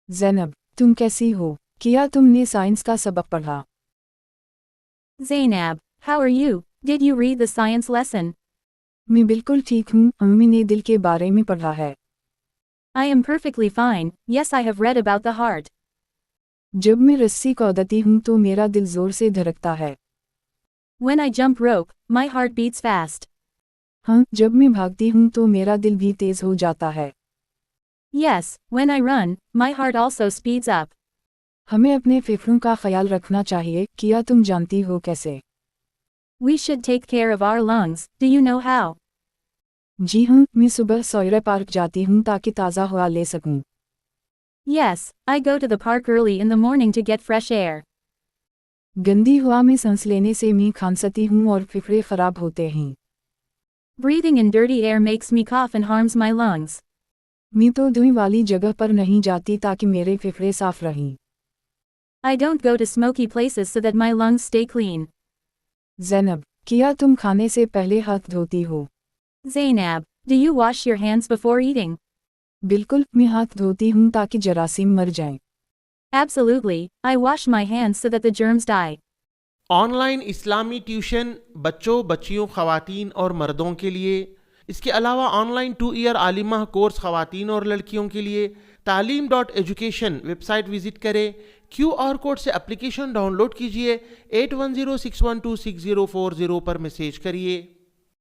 ज़ैनब, तुम कैसी हो? क्या तुमने साइंस का सबक पढ़ा? Zainab, how are you? Did you read the science lesson? मैं बिल्कुल ठीक हूँ, अम्मी ने दिल के बारे में पढ़ा है। I am perfectly fine, yes I have read about the heart. जब मैं रस्सी कूदती हूँ तो मेरा दिल जोर से धड़कता है। When I jump rope, my heart beats fast. हाँ, जब मैं भागती हूँ तो मेरा दिल भी तेज हो जाता है। Yes, when I run, my heart also speeds up. हमें अपने फेफड़ों का ख्याल रखना चाहिए, क्या तुम जानती हो कैसे? We should take care of our lungs, do you know how? जी हाँ, मैं सुबह सौर पार्क जाती हूँ ताकि ताज़ा हवा ले सकूँ। Yes, I go to the park early in the morning to get fresh air. गंदी हवा में सांस लेने से मैं खांसती हूँ और फेफड़े खराब होते हैं। Breathing in dirty air makes me cough and harms my lungs. मैं तो धुएं वाली जगह पर नहीं जाती ताकि मेरे फेफड़े साफ रहें। I don't go to smoky places so that my lungs stay clean. Zainab, क्या तुम खाने से पहले हाथ धोती हो? Zainab, do you wash your hands before eating? बिल्कुल, मैं हाथ धोती हूँ ताकि जरासीम मर जाएं। Absolutely, I wash my hands so that the germs die. Online Islami tuition बच्चों, बच्चियों, ख़वातीन और मर्दों के लिए। इसके अलावा ऑनलाइन 2 ईयर आलिमा कोर्स ख़वातीन और लड़कियों के लिए। taaleem.education वेबसाइट विजिट करें। QR कोड से एप्लीकेशन डाउनलोड कीजिए। 8106126040 पर मैसेज करिए।